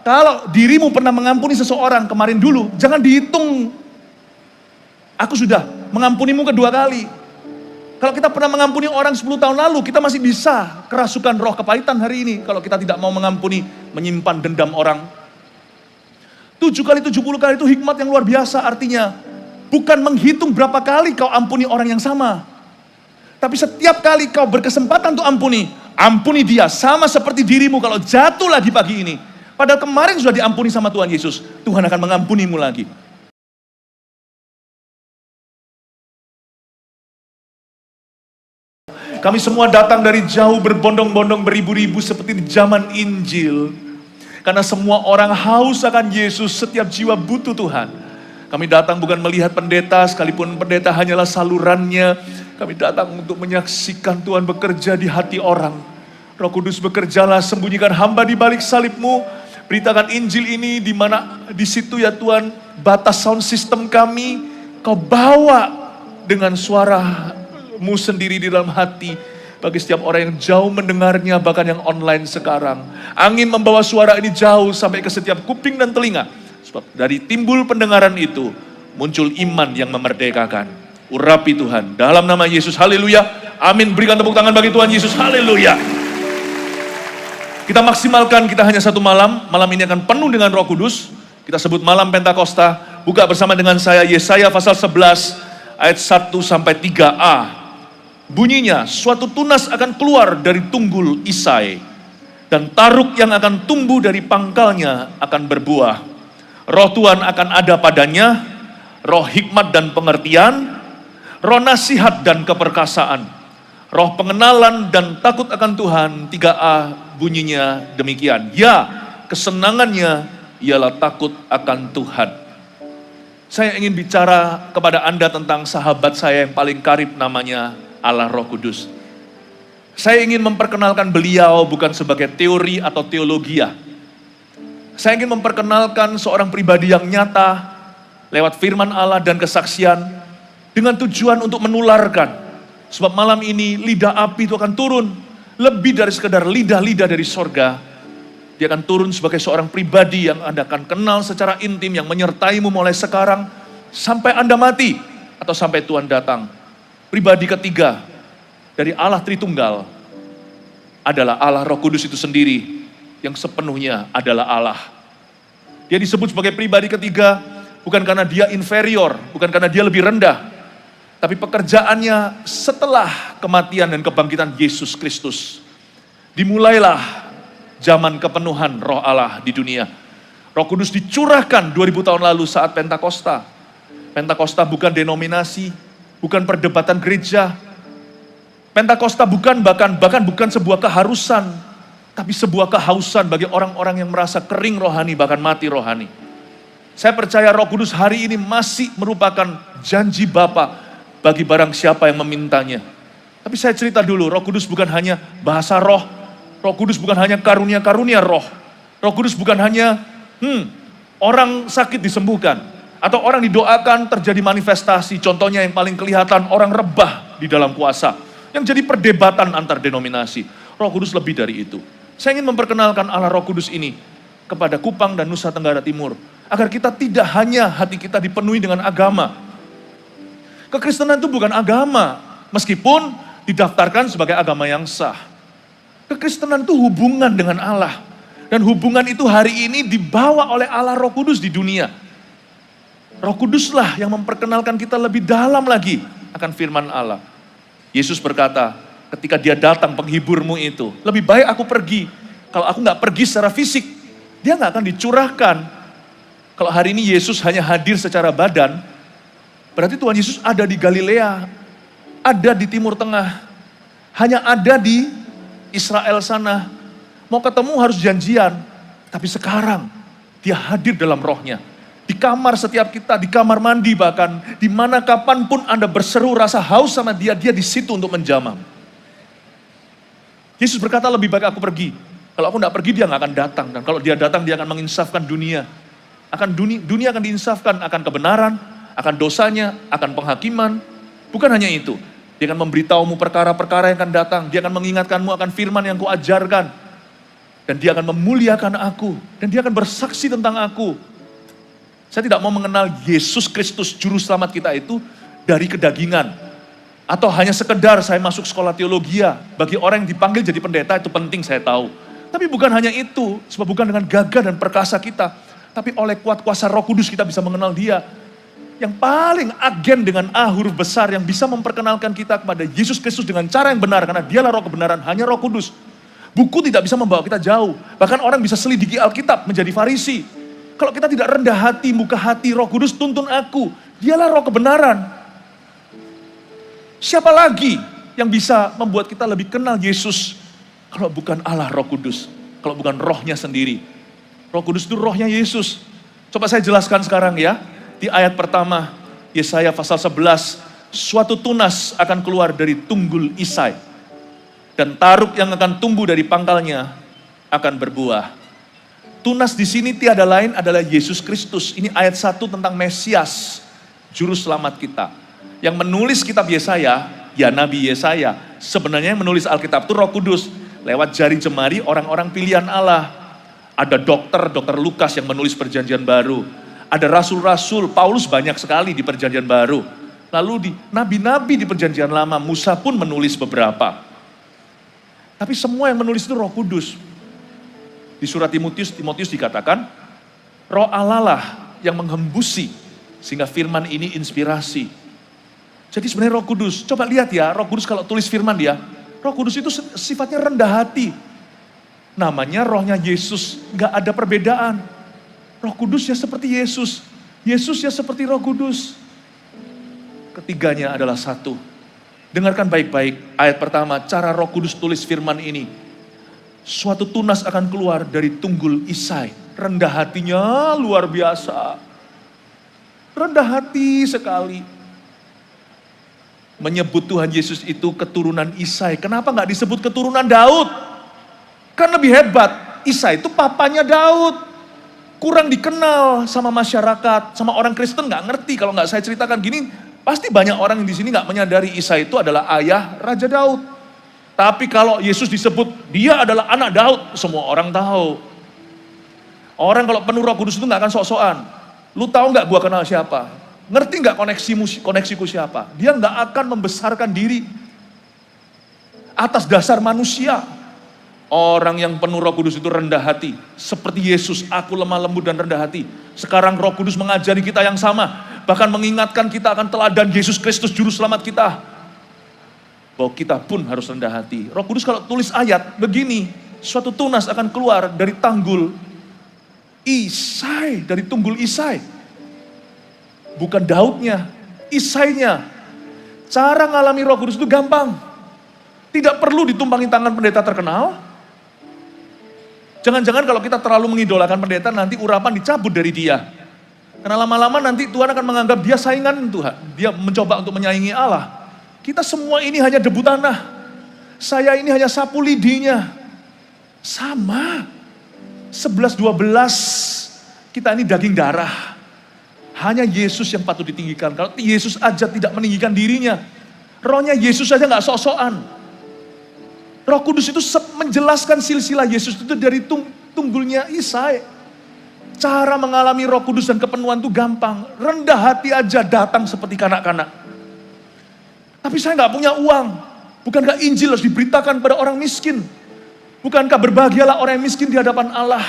Kalau dirimu pernah mengampuni seseorang kemarin dulu, jangan dihitung. Aku sudah mengampunimu kedua kali. Kalau kita pernah mengampuni orang 10 tahun lalu, kita masih bisa kerasukan roh kepahitan hari ini. Kalau kita tidak mau mengampuni, menyimpan dendam orang. 7 kali 70 kali itu hikmat yang luar biasa, artinya bukan menghitung berapa kali kau ampuni orang yang sama. Tapi setiap kali kau berkesempatan untuk ampuni dia sama seperti dirimu kalau jatuh lagi pagi ini. Padahal kemarin sudah diampuni sama Tuhan Yesus, Tuhan akan mengampunimu lagi. Kami semua datang dari jauh berbondong-bondong beribu-ribu seperti di zaman Injil. Karena semua orang haus akan Yesus, setiap jiwa butuh Tuhan. Kami datang bukan melihat pendeta, sekalipun pendeta hanyalah salurannya. Kami datang untuk menyaksikan Tuhan bekerja di hati orang. Roh Kudus bekerjalah, sembunyikan hamba di balik salib-Mu. Beritakan Injil ini di mana di situ ya Tuhan, batas sound system kami, Kau bawa dengan suara-Mu sendiri di dalam hati. Bagi setiap orang yang jauh mendengarnya, bahkan yang online sekarang. Angin membawa suara ini jauh sampai ke setiap kuping dan telinga. Sebab dari timbul pendengaran itu, muncul iman yang memerdekakan. Urapi Tuhan, dalam nama Yesus, haleluya, amin. Berikan tepuk tangan bagi Tuhan Yesus, haleluya. Kita maksimalkan, kita hanya 1 malam. Malam ini akan penuh dengan Roh Kudus. Kita sebut malam Pentakosta. Buka bersama dengan saya Yesaya pasal 11 ayat 1 sampai 3a. Bunyinya, suatu tunas akan keluar dari tunggul Isai, dan taruk yang akan tumbuh dari pangkalnya akan berbuah. Roh Tuhan akan ada padanya, roh hikmat dan pengertian, roh nasihat dan keperkasaan, roh pengenalan dan takut akan Tuhan. 3a bunyinya demikian. Ya, kesenangannya ialah takut akan Tuhan. Saya ingin bicara kepada Anda tentang sahabat saya yang paling karib, namanya Allah Roh Kudus. Saya ingin memperkenalkan beliau bukan sebagai teori atau teologia. Saya ingin memperkenalkan seorang pribadi yang nyata lewat firman Allah dan kesaksian dengan tujuan untuk menularkan. Sebab malam ini lidah api itu akan turun. Lebih dari sekedar lidah-lidah dari sorga. Dia akan turun sebagai seorang pribadi yang Anda akan kenal secara intim, yang menyertaimu mulai sekarang sampai Anda mati atau sampai Tuhan datang. Pribadi ketiga dari Allah Tritunggal adalah Allah Roh Kudus itu sendiri, yang sepenuhnya adalah Allah. Dia disebut sebagai pribadi ketiga bukan karena dia inferior, bukan karena dia lebih rendah, tapi pekerjaannya setelah kematian dan kebangkitan Yesus Kristus. Dimulailah zaman kepenuhan Roh Allah di dunia. Roh Kudus dicurahkan 2000 tahun lalu saat Pentakosta. Pentakosta bukan denominasi, bukan perdebatan gereja. Pentakosta bukan bahkan bukan sebuah keharusan, tapi sebuah kehausan bagi orang-orang yang merasa kering rohani, bahkan mati rohani. Saya percaya Roh Kudus hari ini masih merupakan janji Bapa bagi barang siapa yang memintanya. Tapi saya cerita dulu, Roh Kudus bukan hanya bahasa roh. Roh Kudus bukan hanya karunia-karunia roh. Roh Kudus bukan hanya orang sakit disembuhkan. Atau orang didoakan terjadi manifestasi. Contohnya yang paling kelihatan, orang rebah di dalam kuasa. Yang jadi perdebatan antar denominasi. Roh Kudus lebih dari itu. Saya ingin memperkenalkan Allah Roh Kudus ini kepada Kupang dan Nusa Tenggara Timur. Agar kita tidak hanya hati kita dipenuhi dengan agama. Kekristenan itu bukan agama, meskipun didaftarkan sebagai agama yang sah. Kekristenan itu hubungan dengan Allah. Dan hubungan itu hari ini dibawa oleh Allah Roh Kudus di dunia. Roh Kuduslah yang memperkenalkan kita lebih dalam lagi akan firman Allah. Yesus berkata, ketika dia datang penghiburmu itu, lebih baik aku pergi. Kalau aku gak pergi secara fisik, dia gak akan dicurahkan. Kalau hari ini Yesus hanya hadir secara badan, berarti Tuhan Yesus ada di Galilea, ada di Timur Tengah, hanya ada di Israel sana. Mau ketemu harus janjian, tapi sekarang dia hadir dalam rohnya. Di kamar setiap kita, di kamar mandi bahkan, di mana kapanpun Anda berseru rasa haus sama dia di situ untuk menjamah. Yesus berkata lebih baik aku pergi. Kalau aku tidak pergi dia nggak akan datang. Dan kalau dia datang dia akan menginsafkan dunia. Dunia akan diinsafkan akan kebenaran, akan dosanya, akan penghakiman. Bukan hanya itu. Dia akan memberitahumu perkara-perkara yang akan datang. Dia akan mengingatkanmu akan firman yang kuajarkan. Dan dia akan memuliakan aku. Dan dia akan bersaksi tentang aku. Saya tidak mau mengenal Yesus Kristus Juru Selamat kita itu dari kedagingan. Atau hanya sekedar saya masuk sekolah teologi. Bagi orang yang dipanggil jadi pendeta itu penting saya tahu. Tapi bukan hanya itu. Sebab bukan dengan gagah dan perkasa kita. Tapi oleh kuat kuasa Roh Kudus kita bisa mengenal dia. Yang paling agen dengan A huruf besar yang bisa memperkenalkan kita kepada Yesus Kristus dengan cara yang benar. Karena dialah roh kebenaran, hanya Roh Kudus. Buku tidak bisa membawa kita jauh. Bahkan orang bisa selidiki Alkitab menjadi Farisi. Kalau kita tidak rendah hati, muka hati, Roh Kudus tuntun aku. Dialah roh kebenaran. Siapa lagi yang bisa membuat kita lebih kenal Yesus? Kalau bukan Allah Roh Kudus. Kalau bukan rohnya sendiri. Roh Kudus itu rohnya Yesus. Coba saya jelaskan sekarang ya. Di ayat pertama, Yesaya pasal 11. Suatu tunas akan keluar dari tunggul Isai. Dan taruk yang akan tumbuh dari pangkalnya akan berbuah. Tunas di sini tiada lain adalah Yesus Kristus. Ini ayat 1 tentang Mesias, Juru Selamat kita. Yang menulis kitab Yesaya, ya Nabi Yesaya. Sebenarnya yang menulis Alkitab itu Roh Kudus. Lewat jari jemari orang-orang pilihan Allah. Ada dokter Lukas yang menulis perjanjian baru. Ada rasul-rasul, Paulus banyak sekali di perjanjian baru. Lalu di nabi-nabi di perjanjian lama, Musa pun menulis beberapa. Tapi semua yang menulis itu Roh Kudus. Di surat Timotius dikatakan, Roh Allah lah yang menghembusi, sehingga firman ini inspirasi. Jadi sebenarnya Roh Kudus, coba lihat ya, Roh Kudus kalau tulis firman dia, Roh Kudus itu sifatnya rendah hati. Namanya rohnya Yesus, gak ada perbedaan. Roh Kudus ya seperti Yesus, Yesus ya seperti Roh Kudus. Ketiganya adalah satu. Dengarkan baik-baik ayat pertama, cara Roh Kudus tulis firman ini. Suatu tunas akan keluar dari tunggul Isai. Rendah hatinya luar biasa. Rendah hati sekali. Menyebut Tuhan Yesus itu keturunan Isai. Kenapa gak disebut keturunan Daud? Kan lebih hebat. Isai itu papanya Daud. Kurang dikenal sama masyarakat. Sama orang Kristen gak ngerti. Kalau gak saya ceritakan gini, pasti banyak orang di sini nggak menyadari Isai itu adalah ayah Raja Daud. Tapi kalau Yesus disebut dia adalah anak Daud, semua orang tahu. Orang kalau penuh Roh Kudus itu nggak akan sok-sokan. Lu tahu nggak gua kenal siapa? Ngerti nggak koneksiku siapa? Dia nggak akan membesarkan diri atas dasar manusia. Orang yang penuh Roh Kudus itu rendah hati. Seperti Yesus, aku lemah lembut dan rendah hati. Sekarang Roh Kudus mengajari kita yang sama. Bahkan mengingatkan kita akan teladan Yesus Kristus Juru Selamat kita. Bahwa kita pun harus rendah hati. Roh Kudus kalau tulis ayat begini. Suatu tunas akan keluar dari tanggul Isai. Dari tunggul Isai. Bukan Daudnya, Isainya. Cara ngalami Roh Kudus itu gampang. Tidak perlu ditumpangi tangan pendeta terkenal. Jangan-jangan kalau kita terlalu mengidolakan pendeta, nanti urapan dicabut dari dia. Karena lama-lama nanti Tuhan akan menganggap dia saingan Tuhan. Dia mencoba untuk menyaingi Allah. Kita semua ini hanya debu tanah. Saya ini hanya sapu lidinya. Sama. 11-12 kita ini daging darah. Hanya Yesus yang patut ditinggikan. Kalau Yesus aja tidak meninggikan dirinya. Rohnya Yesus aja gak sok-sokan. Roh Kudus itu menjelaskan silsilah Yesus itu dari tunggulnya Isai. Cara mengalami Roh Kudus dan kepenuhan itu gampang. Rendah hati aja datang seperti kanak-kanak. Tapi saya nggak punya uang. Bukankah Injil harus diberitakan pada orang miskin? Bukankah berbahagialah orang yang miskin di hadapan Allah?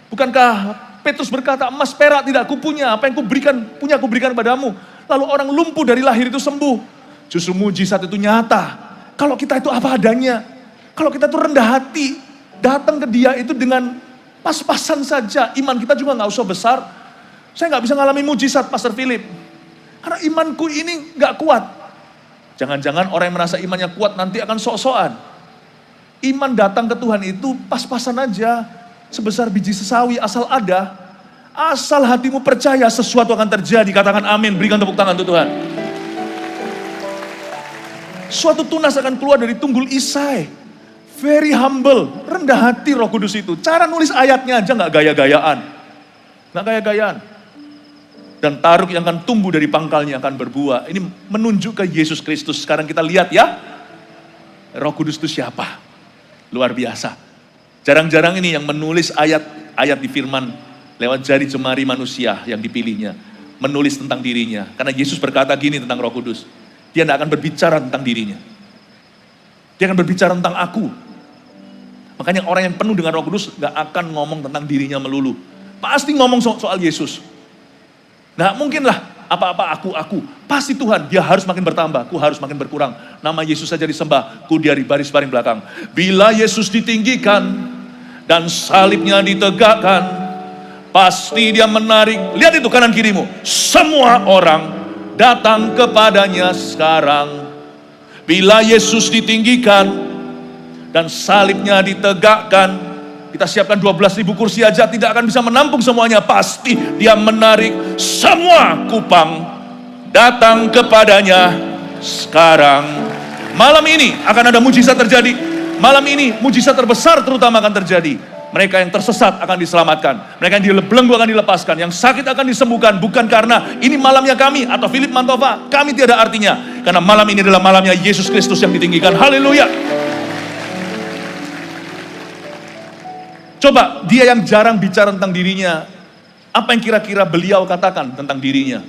Bukankah Petrus berkata, emas perak tidak kupunya, apa yang kuberikan padamu. Lalu orang lumpuh dari lahir itu sembuh. Justru mujizat itu nyata. Kalau kita itu apa adanya. Kalau kita itu rendah hati, datang ke dia itu dengan pas-pasan saja. Iman kita juga gak usah besar. Saya gak bisa ngalami mujizat, Pastor Philip. Karena imanku ini gak kuat. Jangan-jangan orang yang merasa imannya kuat nanti akan sok-sokan. Iman datang ke Tuhan itu pas-pasan aja. Sebesar biji sesawi asal ada. Asal hatimu percaya sesuatu akan terjadi. Katakan amin, berikan tepuk tangan untuk Tuhan. Suatu tunas akan keluar dari tunggul Isai. Very humble, rendah hati Roh Kudus itu. Cara nulis ayatnya aja gak gaya-gayaan. Gak gaya-gayaan. Dan taruk yang akan tumbuh dari pangkalnya akan berbuah. Ini menunjuk ke Yesus Kristus. Sekarang kita lihat ya. Roh Kudus itu siapa? Luar biasa. Jarang-jarang ini yang menulis ayat-ayat di firman lewat jari jemari manusia yang dipilihnya. Menulis tentang dirinya. Karena Yesus berkata gini tentang Roh Kudus. Dia tidak akan berbicara tentang dirinya. Dia akan berbicara tentang aku. Makanya orang yang penuh dengan Roh Kudus gak akan ngomong tentang dirinya melulu. Pasti ngomong soal Yesus. Gak mungkin lah apa-apa aku. Pasti Tuhan, dia harus makin bertambah, ku harus makin berkurang. Nama Yesus saja disembah, ku dari baris paling belakang. Bila Yesus ditinggikan dan salibnya ditegakkan, pasti dia menarik. Lihat itu kanan kirimu. Semua orang datang kepadanya sekarang. Bila Yesus ditinggikan dan salibnya ditegakkan, kita siapkan 12.000 kursi aja tidak akan bisa menampung semuanya. Pasti dia menarik semua kupang datang kepadanya sekarang. Malam ini akan ada mujizat terjadi. Malam ini mujizat terbesar terutama akan terjadi. Mereka yang tersesat akan diselamatkan. Mereka yang dibelenggu akan dilepaskan. Yang sakit akan disembuhkan. Bukan karena ini malamnya kami atau Philip Mantova. Kami tiada artinya. Karena malam ini adalah malamnya Yesus Kristus yang ditinggikan. Haleluya. Coba dia yang jarang bicara tentang dirinya, apa yang kira-kira beliau katakan tentang dirinya?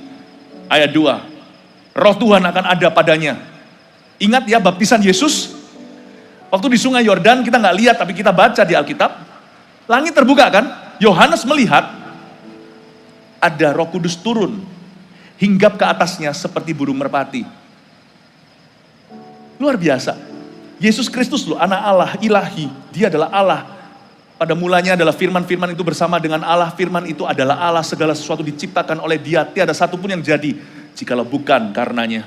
Ayat 2, Roh Tuhan akan ada padanya. Ingat ya baptisan Yesus, waktu di sungai Yordan kita nggak lihat tapi kita baca di Alkitab, langit terbuka kan? Yohanes melihat ada Roh Kudus turun, hinggap ke atasnya seperti burung merpati. Luar biasa. Yesus Kristus loh, anak Allah, ilahi, dia adalah Allah. Pada mulanya adalah firman-firman itu bersama dengan Allah. Firman itu adalah Allah, segala sesuatu diciptakan oleh dia. Tiada satu pun yang jadi, jikalau bukan karenanya.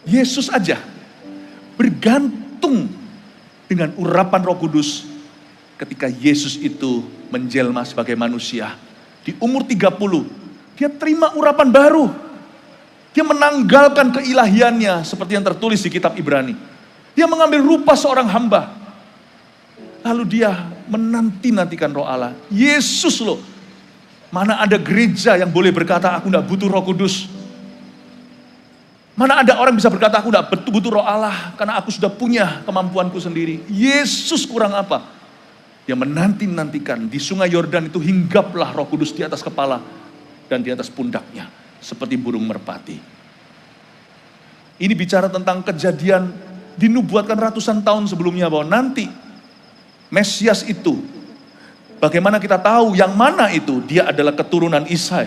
Yesus aja bergantung dengan urapan Roh Kudus ketika Yesus itu menjelma sebagai manusia. Di umur 30, dia terima urapan baru. Dia menanggalkan keilahiannya seperti yang tertulis di kitab Ibrani. Dia mengambil rupa seorang hamba. Lalu dia menanti-nantikan Roh Allah. Yesus loh. Mana ada gereja yang boleh berkata, aku tidak butuh Roh Kudus. Mana ada orang bisa berkata, aku tidak butuh Roh Allah. Karena aku sudah punya kemampuanku sendiri. Yesus kurang apa? Dia menanti-nantikan. Di sungai Yordan itu hinggaplah Roh Kudus di atas kepala. Dan di atas pundaknya. Seperti burung merpati. Ini bicara tentang kejadian dinubuatkan ratusan tahun sebelumnya. Bahwa nanti Mesias itu, bagaimana kita tahu yang mana itu? Dia adalah keturunan Isai,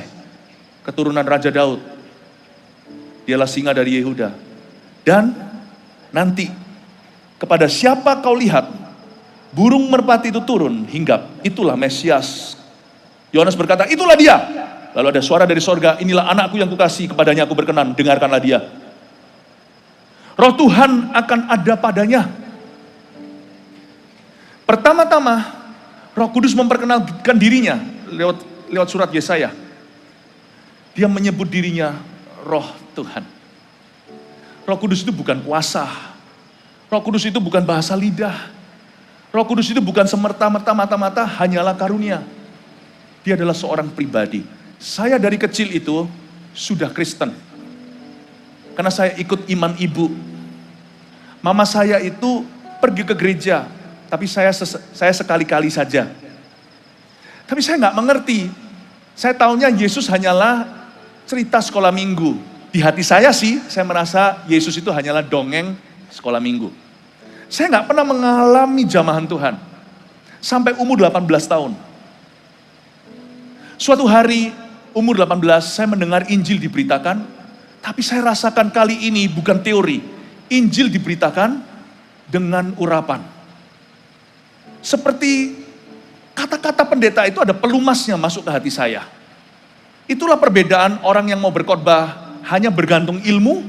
keturunan Raja Daud. Dialah singa dari Yehuda. Dan nanti, kepada siapa kau lihat, burung merpati itu turun, hinggap. Itulah Mesias. Yohanes berkata, itulah dia. Lalu ada suara dari sorga, inilah anakku yang kukasihi, kepadanya aku berkenan, dengarkanlah dia. Roh Tuhan akan ada padanya. Pertama-tama, Roh Kudus memperkenalkan dirinya lewat surat Yesaya. Dia menyebut dirinya Roh Tuhan. Roh Kudus itu bukan kuasa. Roh Kudus itu bukan bahasa lidah. Roh Kudus itu bukan semerta-merta mata-mata, hanyalah karunia. Dia adalah seorang pribadi. Saya dari kecil itu sudah Kristen. Karena saya ikut iman ibu. Mama saya itu pergi ke gereja. Tapi saya sekali-kali saja. Tapi saya nggak mengerti. Saya tahunya Yesus hanyalah cerita sekolah minggu. Di hati saya sih, saya merasa Yesus itu hanyalah dongeng sekolah minggu. Saya nggak pernah mengalami jamahan Tuhan. Sampai umur 18 tahun. Suatu hari, umur 18, saya mendengar Injil diberitakan. Tapi saya rasakan kali ini bukan teori. Injil diberitakan dengan urapan. Seperti kata-kata pendeta itu ada pelumasnya masuk ke hati saya. Itulah perbedaan orang yang mau berkhotbah hanya bergantung ilmu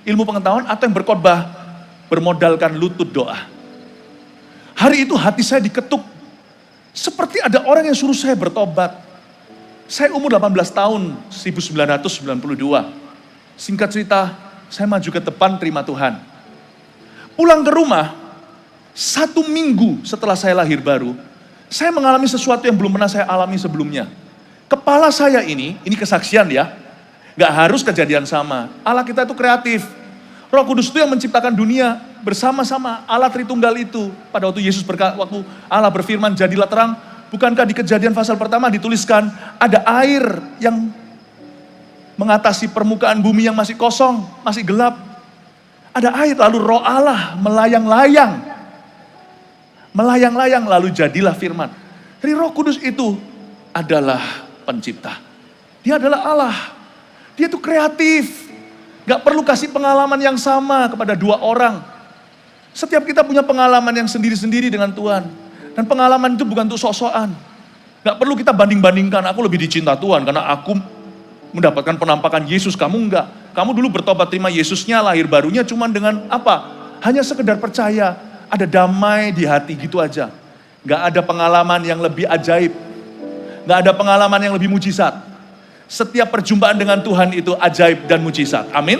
pengetahuan, atau yang berkhotbah bermodalkan lutut doa. Hari itu hati saya diketuk. Seperti ada orang yang suruh saya bertobat. Saya umur 18 tahun, 1992. Singkat cerita, saya maju ke depan terima Tuhan. Pulang ke rumah, 1 minggu setelah saya lahir baru, saya mengalami sesuatu yang belum pernah saya alami sebelumnya. Kepala saya ini kesaksian ya, gak harus kejadian sama. Allah kita itu kreatif. Roh Kudus itu yang menciptakan dunia bersama-sama Allah Tritunggal itu. Pada waktu Yesus waktu Allah berfirman, jadilah terang. Bukankah di Kejadian pasal pertama dituliskan ada air yang mengatasi permukaan bumi yang masih kosong, masih gelap. Ada air, lalu Roh Allah melayang-layang. Melayang-layang, lalu jadilah firman. Jadi Roh Kudus itu adalah pencipta. Dia adalah Allah. Dia itu kreatif. Gak perlu kasih pengalaman yang sama kepada dua orang. Setiap kita punya pengalaman yang sendiri-sendiri dengan Tuhan. Dan pengalaman itu bukan untuk sok-sokan. Gak perlu kita banding-bandingkan, aku lebih dicinta Tuhan karena aku mendapatkan penampakan Yesus, kamu enggak. Kamu dulu bertobat terima Yesusnya, lahir barunya cuman dengan apa? Hanya sekedar percaya, ada damai di hati gitu aja. Gak ada pengalaman yang lebih ajaib. Gak ada pengalaman yang lebih mujizat. Setiap perjumpaan dengan Tuhan itu ajaib dan mujizat. Amin.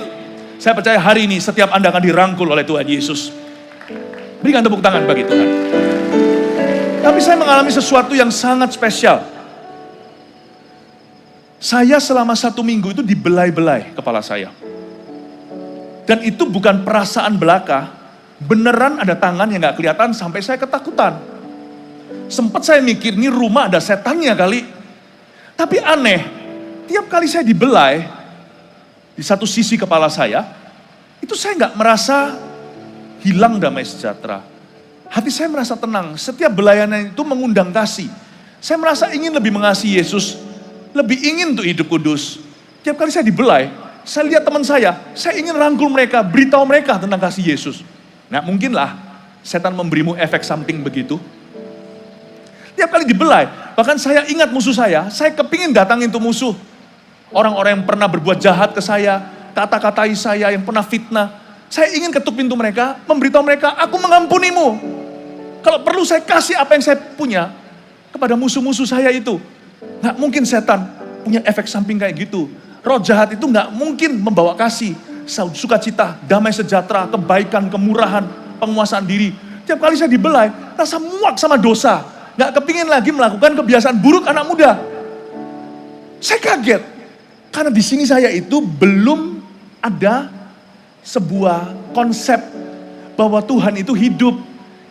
Saya percaya hari ini setiap Anda akan dirangkul oleh Tuhan Yesus. Berikan tepuk tangan bagi Tuhan. Tapi saya mengalami sesuatu yang sangat spesial. Saya selama 1 minggu itu dibelai-belai kepala saya. Dan itu bukan perasaan belaka. Beneran ada tangan yang gak kelihatan sampai saya ketakutan. Sempat saya mikir, ini rumah ada setannya kali. Tapi aneh, tiap kali saya dibelai, di satu sisi kepala saya, itu saya gak merasa hilang damai sejahtera. Hati saya merasa tenang, setiap belayanan itu mengundang kasih. Saya merasa ingin lebih mengasihi Yesus, lebih ingin untuk hidup kudus. Tiap kali saya dibelai, saya lihat teman saya ingin rangkul mereka, beritahu mereka tentang kasih Yesus. Nah mungkinlah setan memberimu efek samping begitu. Tiap kali dibelai, bahkan saya ingat musuh saya kepingin datangin tuh musuh. Orang-orang yang pernah berbuat jahat ke saya, kata-katai saya, yang pernah fitnah. Saya ingin ketuk pintu mereka, memberitahu mereka, aku mengampunimu. Kalau perlu saya kasih apa yang saya punya kepada musuh-musuh saya itu. Nggak mungkin setan punya efek samping kayak gitu. Roh jahat itu nggak mungkin membawa kasih, sukacita, damai sejahtera, kebaikan, kemurahan, penguasaan diri. Tiap kali saya dibelai, rasa muak sama dosa. Nggak kepingin lagi melakukan kebiasaan buruk anak muda. Saya kaget. Karena di sini saya itu belum ada sebuah konsep bahwa Tuhan itu hidup.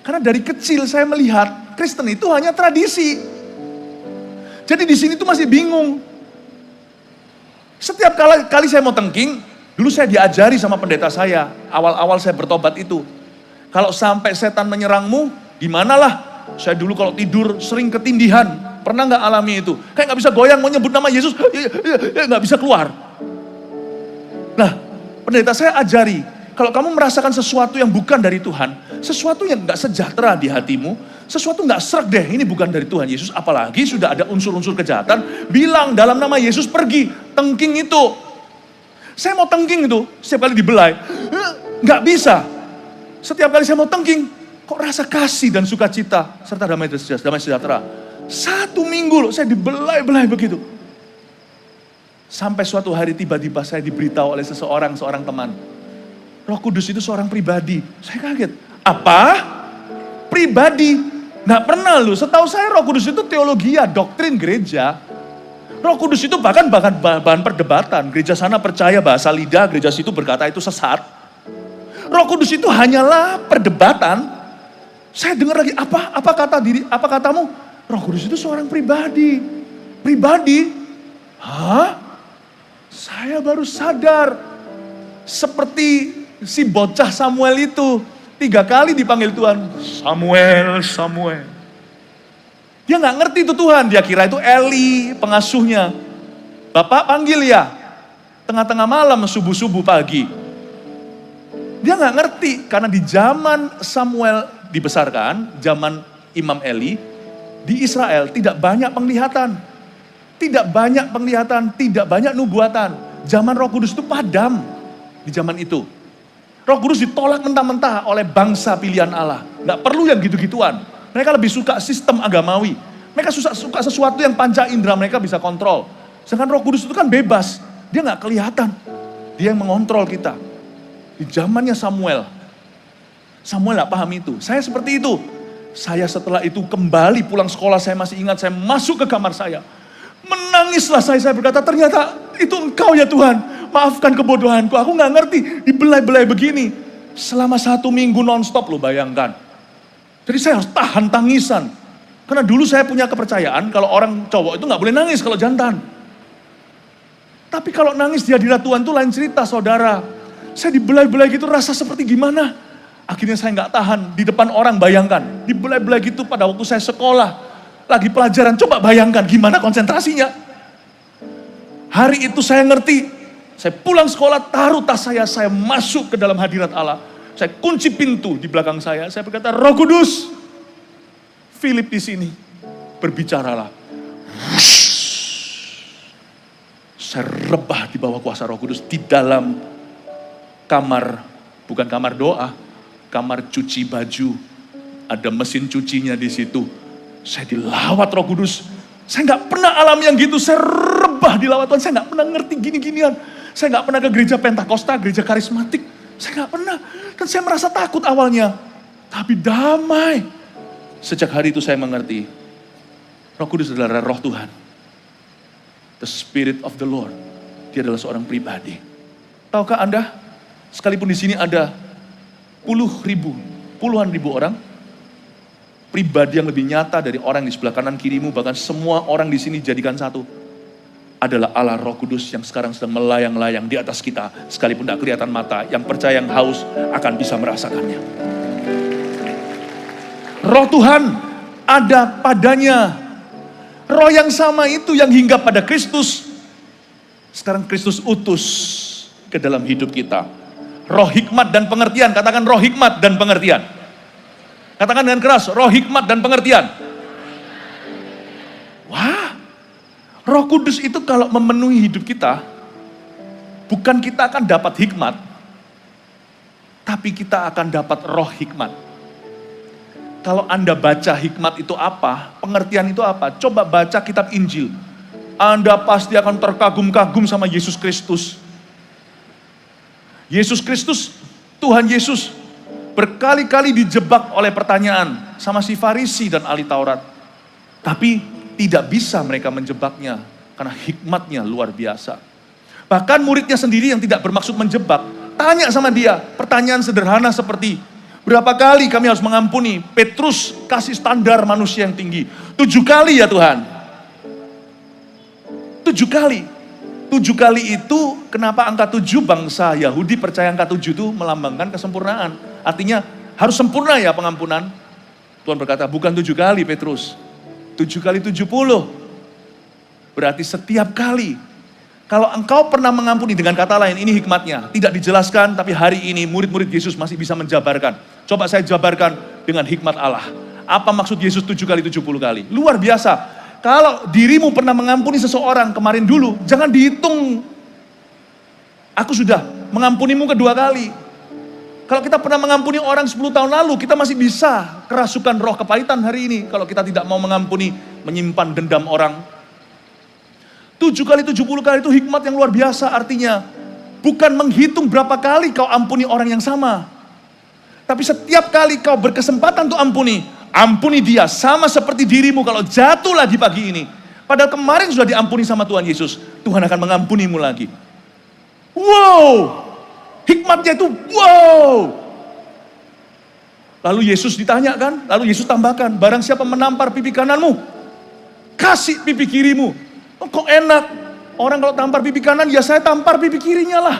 Karena dari kecil saya melihat Kristen itu hanya tradisi. Jadi di sini tuh masih bingung. Setiap kali saya mau tengking, dulu saya diajari sama pendeta saya, awal-awal saya bertobat itu. Kalau sampai setan menyerangmu, gimanalah? Saya dulu kalau tidur sering ketindihan. Pernah gak alami itu? Kayak gak bisa goyang, mau nyebut nama Yesus, gak bisa keluar. Nah, pendeta saya ajari, kalau kamu merasakan sesuatu yang bukan dari Tuhan, sesuatu yang gak sejahtera di hatimu, sesuatu gak serak deh, ini bukan dari Tuhan Yesus, apalagi sudah ada unsur-unsur kejahatan, bilang dalam nama Yesus pergi, tengking itu. Saya mau tengking itu, setiap kali dibelai, gak bisa. Setiap kali saya mau tengking, kok rasa kasih dan sukacita, serta damai sejahtera. 1 minggu loh, saya dibelai-belai begitu. Sampai suatu hari tiba-tiba saya diberitahu oleh seorang teman. Roh Kudus itu seorang pribadi. Saya kaget. Apa? Pribadi? Nggak pernah loh, setahu saya Roh Kudus itu teologia, doktrin gereja. Roh Kudus itu bahkan bahan perdebatan. Gereja sana percaya bahasa lidah, gereja situ berkata itu sesat. Roh Kudus itu hanyalah perdebatan. Saya dengar lagi, apa katamu? Roh Kudus itu seorang pribadi. Pribadi? Hah? Saya baru sadar. Seperti si bocah Samuel itu. 3 kali dipanggil Tuhan. Samuel, Samuel. Dia gak ngerti itu Tuhan. Dia kira itu Eli, pengasuhnya. Bapak panggil ya. Tengah-tengah malam, subuh-subuh pagi. Dia gak ngerti. Karena di zaman Samuel dibesarkan, zaman Imam Eli, di Israel tidak banyak penglihatan. Tidak banyak penglihatan, tidak banyak nubuatan. Zaman Roh Kudus itu padam di zaman itu. Roh Kudus ditolak mentah-mentah oleh bangsa pilihan Allah. Gak perlu yang gitu-gituan. Mereka lebih suka sistem agamawi. Mereka suka sesuatu yang panca indera mereka bisa kontrol. Sedangkan Roh Kudus itu kan bebas. Dia gak kelihatan. Dia yang mengontrol kita. Di zamannya Samuel gak paham itu. Saya seperti itu. Saya setelah itu kembali pulang sekolah, saya masih ingat, saya masuk ke kamar saya. Menangislah saya berkata, ternyata itu Engkau ya Tuhan. maafkan kebodohanku, aku nggak ngerti, dibelai-belai begini. Selama 1 minggu nonstop loh, bayangkan. Jadi saya harus tahan tangisan. Karena dulu saya punya kepercayaan kalau orang cowok itu nggak boleh nangis kalau jantan. Tapi kalau nangis di hadirat Tuhan itu lain cerita, saudara. Saya dibelai-belai gitu, rasa seperti gimana? Akhirnya saya nggak tahan, di depan orang bayangkan. Dibelai-belai gitu pada waktu saya sekolah, lagi pelajaran, coba bayangkan gimana konsentrasinya. Hari itu saya ngerti, saya pulang sekolah, taruh tas saya masuk ke dalam hadirat Allah. Saya kunci pintu di belakang saya berkata, Roh Kudus, Philip di sini, berbicaralah. Saya rebah di bawah kuasa Roh Kudus di dalam kamar, bukan kamar doa, kamar cuci baju. Ada mesin cucinya di situ. Saya dilawat Roh Kudus. Saya nggak pernah alami yang gitu. Saya rebah di lawat Tuhan. Saya nggak pernah ngerti gini-ginian. Saya nggak pernah ke gereja Pentakosta, gereja karismatik. Saya nggak pernah. Dan saya merasa takut awalnya. Tapi damai. Sejak hari itu saya mengerti. Roh Kudus adalah roh Tuhan. The Spirit of the Lord. Dia adalah seorang pribadi. Tahukah Anda? Sekalipun di sini ada puluhan ribu orang, pribadi yang lebih nyata dari orang di sebelah kanan kirimu, bahkan semua orang di sini jadikan satu, adalah Allah Roh Kudus yang sekarang sedang melayang-layang di atas kita, sekalipun tidak kelihatan mata. Yang percaya, yang haus akan bisa merasakannya. Roh Tuhan ada padanya. Roh yang sama itu yang hinggap pada Kristus, sekarang Kristus utus ke dalam hidup kita. Roh hikmat dan pengertian, katakan roh hikmat dan pengertian. Katakan dengan keras, roh hikmat dan pengertian. Wah, Roh Kudus itu kalau memenuhi hidup kita, bukan kita akan dapat hikmat, tapi kita akan dapat roh hikmat. Kalau Anda baca hikmat itu apa, pengertian itu apa, coba baca kitab Injil. Anda pasti akan terkagum-kagum sama Yesus Kristus. Yesus Kristus, Tuhan Yesus, berkali-kali dijebak oleh pertanyaan sama si Farisi dan ahli Taurat. Tapi tidak bisa mereka menjebaknya, karena hikmatnya luar biasa. Bahkan muridnya sendiri yang tidak bermaksud menjebak, tanya sama dia, pertanyaan sederhana seperti, berapa kali kami harus mengampuni? Petrus kasih standar manusia yang tinggi. 7 kali ya Tuhan. 7 kali. 7 kali itu kenapa angka 7? Bangsa Yahudi percaya angka 7 itu melambangkan kesempurnaan. Artinya harus sempurna ya pengampunan. Tuhan berkata bukan 7 kali Petrus. 7 kali 70. Berarti setiap kali. Kalau engkau pernah mengampuni, dengan kata lain, ini hikmatnya. Tidak dijelaskan, tapi hari ini murid-murid Yesus masih bisa menjabarkan. Coba saya jabarkan dengan hikmat Allah. Apa maksud Yesus 7 kali 70 kali? Luar biasa. Kalau dirimu pernah mengampuni seseorang kemarin dulu, jangan dihitung. Aku sudah mengampunimu kedua kali. Kalau kita pernah mengampuni orang 10 tahun lalu, kita masih bisa kerasukan roh kepahitan hari ini. Kalau kita tidak mau mengampuni, menyimpan dendam orang. 7 kali 70 kali itu hikmat yang luar biasa, artinya bukan menghitung berapa kali kau ampuni orang yang sama. Tapi setiap kali kau berkesempatan untuk ampuni dia sama seperti dirimu kalau jatuh lagi pagi ini. Padahal kemarin sudah diampuni sama Tuhan Yesus, Tuhan akan mengampunimu lagi. Wow, hikmatnya itu wow. Lalu Yesus ditanyakan, lalu Yesus tambahkan, barang siapa menampar pipi kananmu, kasih pipi kirimu. Oh, kok enak, orang kalau tampar pipi kanan, ya saya tampar pipi kirinya lah.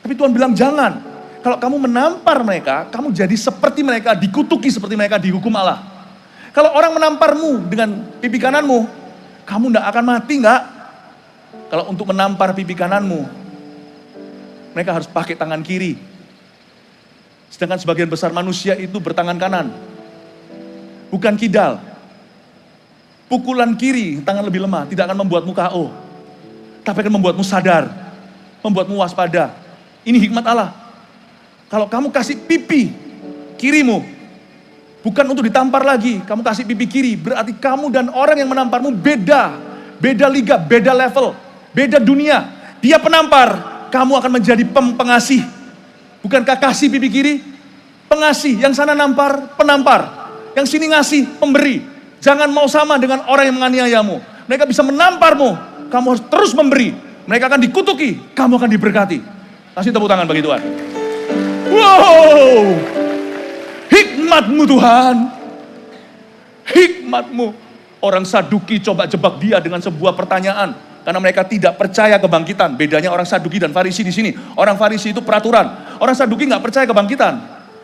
Tapi Tuhan bilang jangan, kalau kamu menampar mereka, kamu jadi seperti mereka, dikutuki seperti mereka, dihukum Allah. Kalau orang menamparmu dengan pipi kananmu, kamu tidak akan mati enggak? Kalau untuk menampar pipi kananmu, mereka harus pakai tangan kiri. Sedangkan sebagian besar manusia itu bertangan kanan. Bukan kidal. Pukulan kiri, tangan lebih lemah, tidak akan membuatmu KO. Tapi akan membuatmu sadar, membuatmu waspada. Ini hikmat Allah. Kalau kamu kasih pipi kirimu, bukan untuk ditampar lagi, kamu kasih pipi kiri, berarti kamu dan orang yang menamparmu beda. Beda liga, beda level, beda dunia. Dia penampar, kamu akan menjadi pengasih. Bukankah kasih pipi kiri? Pengasih, yang sana nampar, penampar. Yang sini ngasih, pemberi. Jangan mau sama dengan orang yang menganiayamu. Mereka bisa menamparmu. Kamu harus terus memberi. Mereka akan dikutuki, kamu akan diberkati. Kasih tepuk tangan bagi Tuhan. Wow, hikmat-Mu Tuhan. Hikmat-Mu. Orang Saduki coba jebak dia dengan sebuah pertanyaan. Karena mereka tidak percaya kebangkitan. Bedanya orang Saduki dan Farisi di sini. Orang Farisi itu peraturan. Orang Saduki nggak percaya kebangkitan.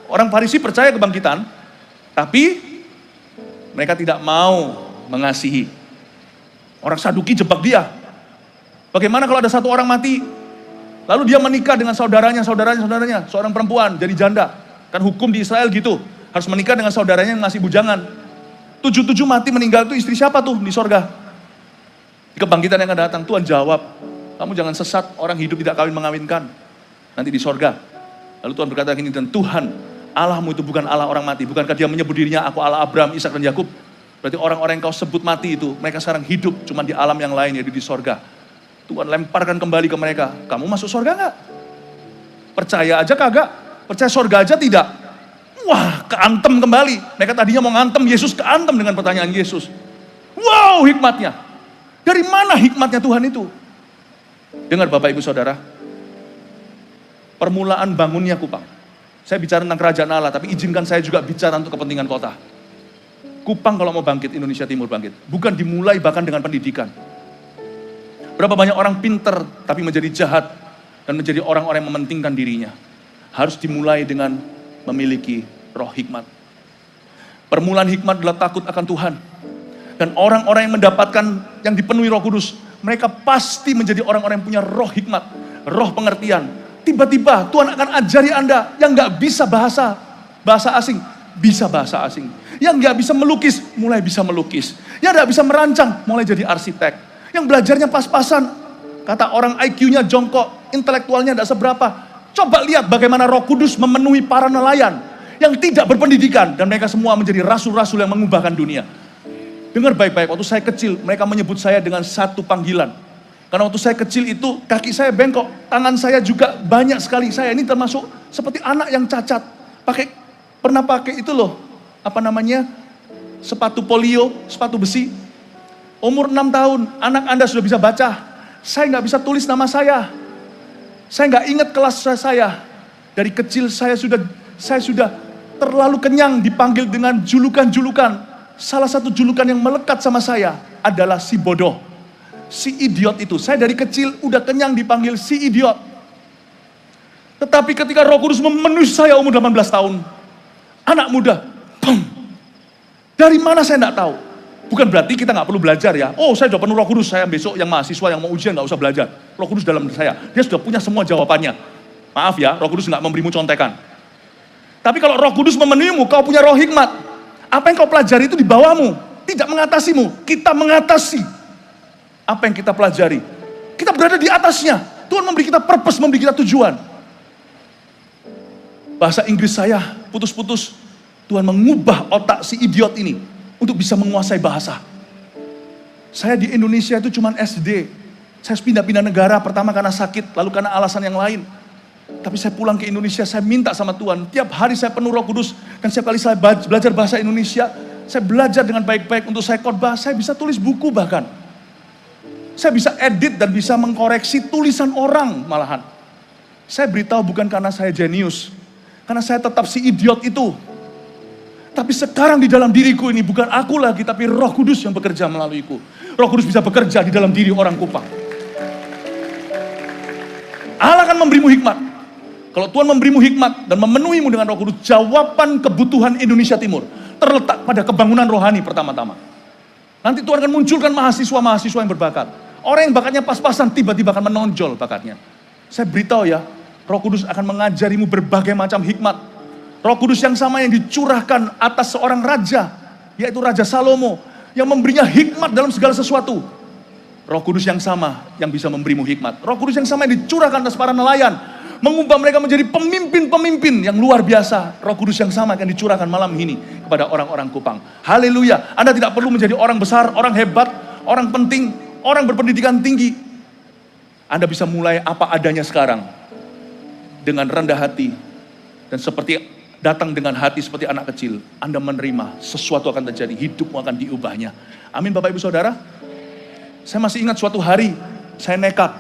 Orang Farisi percaya kebangkitan. Tapi mereka tidak mau mengasihi. Orang Saduki jebak dia. Bagaimana kalau ada satu orang mati, lalu dia menikah dengan saudaranya, seorang perempuan, jadi janda. Kan hukum di Israel gitu. Harus menikah dengan saudaranya yang masih bujangan. 7 mati meninggal itu istri siapa tuh di sorga? Kebangkitan yang akan datang, Tuhan jawab, kamu jangan sesat, orang hidup tidak kawin mengawinkan, nanti di sorga. Lalu Tuhan berkata gini, dan Tuhan, Allahmu itu bukan Allah orang mati, bukankah dia menyebut dirinya, aku Allah Abraham, Ishak dan Yakub? Berarti orang-orang yang kau sebut mati itu, mereka sekarang hidup, cuma di alam yang lain, yaitu di sorga. Tuhan lemparkan kembali ke mereka, kamu masuk sorga gak? Percaya aja kagak? Percaya sorga aja tidak? Wah, keantem kembali. Mereka tadinya mau ngantem Yesus, keantem dengan pertanyaan Yesus. Wow, hikmatnya. Dari mana hikmatnya Tuhan itu? Dengar Bapak Ibu Saudara, permulaan bangunnya Kupang. Saya bicara tentang kerajaan Allah, tapi izinkan saya juga bicara untuk kepentingan kota. Kupang kalau mau bangkit, Indonesia Timur bangkit. Bukan dimulai bahkan dengan pendidikan. Berapa banyak orang pinter, tapi menjadi jahat, dan menjadi orang-orang yang mementingkan dirinya. Harus dimulai dengan memiliki roh hikmat. Permulaan hikmat adalah takut akan Tuhan. Dan orang-orang yang mendapatkan, yang dipenuhi Roh Kudus, mereka pasti menjadi orang-orang yang punya roh hikmat, roh pengertian. Tiba-tiba Tuhan akan ajari Anda yang gak bisa bahasa asing, bisa bahasa asing. Yang gak bisa melukis, mulai bisa melukis. Yang gak bisa merancang, mulai jadi arsitek. Yang belajarnya pas-pasan, kata orang IQ-nya jongkok, intelektualnya gak seberapa. Coba lihat bagaimana Roh Kudus memenuhi para nelayan yang tidak berpendidikan. Dan mereka semua menjadi rasul-rasul yang mengubahkan dunia. Dengar baik-baik, waktu saya kecil, mereka menyebut saya dengan satu panggilan. Karena waktu saya kecil itu, kaki saya bengkok, tangan saya juga banyak sekali. Saya ini termasuk seperti anak yang cacat. Pernah pakai itu loh, sepatu polio, sepatu besi. Umur 6 tahun, anak Anda sudah bisa baca. Saya nggak bisa tulis nama saya. Saya nggak ingat kelas saya. Dari kecil saya sudah terlalu kenyang dipanggil dengan julukan-julukan. Salah satu julukan yang melekat sama saya adalah si bodoh, si idiot itu. Saya dari kecil udah kenyang dipanggil si idiot. Tetapi ketika Roh Kudus memenuhi saya umur 18 tahun, anak muda, bang. Dari mana saya enggak tahu. Bukan berarti kita nggak perlu belajar ya. Oh, saya sudah penuh Roh Kudus, saya besok yang mahasiswa yang mau ujian nggak usah belajar. Roh Kudus dalam saya, dia sudah punya semua jawabannya. Maaf ya, Roh Kudus nggak memberimu contekan. Tapi kalau Roh Kudus memenuhimu, kau punya roh hikmat. Apa yang kau pelajari itu di bawahmu, tidak mengatasimu. Kita mengatasi apa yang kita pelajari. Kita berada di atasnya. Tuhan memberi kita purpose, memberi kita tujuan. Bahasa Inggris saya putus-putus. Tuhan mengubah otak si idiot ini untuk bisa menguasai bahasa. Saya di Indonesia itu cuma SD. Saya pindah-pindah negara, pertama karena sakit, lalu karena alasan yang lain. Tapi saya pulang ke Indonesia, saya minta sama Tuhan. Tiap hari saya penuh Roh Kudus. Dan setiap kali saya belajar bahasa Indonesia, saya belajar dengan baik-baik untuk saya khotbah. Saya bisa tulis buku bahkan. Saya bisa edit dan bisa mengkoreksi tulisan orang malahan. Saya beritahu bukan karena saya jenius. Karena saya tetap si idiot itu. Tapi sekarang di dalam diriku ini bukan aku lagi, tapi Roh Kudus yang bekerja melaluiku. Roh Kudus bisa bekerja di dalam diri orang Kupang. Allah akan memberimu hikmat. Kalau Tuhan memberimu hikmat dan memenuhimu dengan Roh Kudus, jawaban kebutuhan Indonesia Timur terletak pada kebangunan rohani pertama-tama. Nanti Tuhan akan munculkan mahasiswa-mahasiswa yang berbakat. Orang yang bakatnya pas-pasan tiba-tiba akan menonjol bakatnya. Saya beritahu ya, Roh Kudus akan mengajarimu berbagai macam hikmat. Roh Kudus yang sama yang dicurahkan atas seorang raja, yaitu Raja Salomo, yang memberinya hikmat dalam segala sesuatu. Roh Kudus yang sama yang bisa memberimu hikmat. Roh Kudus yang sama yang dicurahkan atas para nelayan, mengubah mereka menjadi pemimpin-pemimpin yang luar biasa. Roh Kudus yang sama akan dicurahkan malam ini kepada orang-orang Kupang. Haleluya. Anda tidak perlu menjadi orang besar, orang hebat, orang penting, orang berpendidikan tinggi. Anda bisa mulai apa adanya sekarang. Dengan rendah hati. Dan seperti datang dengan hati seperti anak kecil. Anda menerima, sesuatu akan terjadi. Hidupmu akan diubahnya. Amin Bapak Ibu Saudara. Saya masih ingat suatu hari, saya nekat.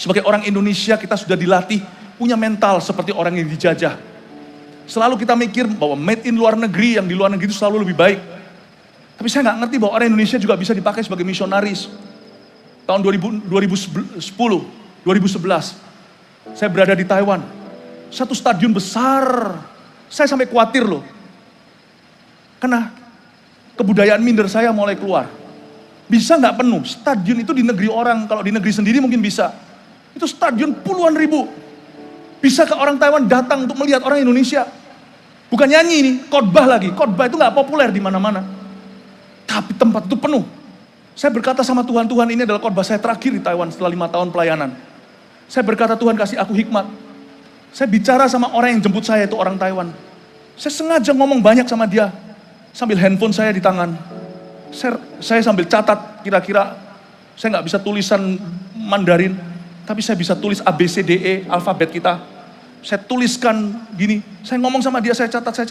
Sebagai orang Indonesia kita sudah dilatih punya mental seperti orang yang dijajah. Selalu kita mikir bahwa made in luar negeri, yang di luar negeri itu selalu lebih baik. Tapi saya nggak ngerti bahwa orang Indonesia juga bisa dipakai sebagai misionaris. Tahun 2011, saya berada di Taiwan. Satu stadion besar. Saya sampai khawatir loh. Karena kebudayaan minder saya mulai keluar. Bisa nggak penuh? Stadion itu di negeri orang, kalau di negeri sendiri mungkin bisa. Itu stadion puluhan ribu. Bisa ke orang Taiwan datang untuk melihat orang Indonesia. Bukan nyanyi ini, khotbah lagi. Khotbah itu nggak populer di mana-mana. Tapi tempat itu penuh. Saya berkata sama Tuhan, Tuhan ini adalah khotbah saya terakhir di Taiwan setelah 5 tahun pelayanan. Saya berkata, Tuhan kasih aku hikmat. Saya bicara sama orang yang jemput saya, itu orang Taiwan. Saya sengaja ngomong banyak sama dia. Sambil handphone saya di tangan. Saya sambil catat kira-kira, saya nggak bisa tulisan Mandarin. Tapi saya bisa tulis A, B, C, D, E, alfabet kita. Saya tuliskan gini, saya ngomong sama dia, saya catat.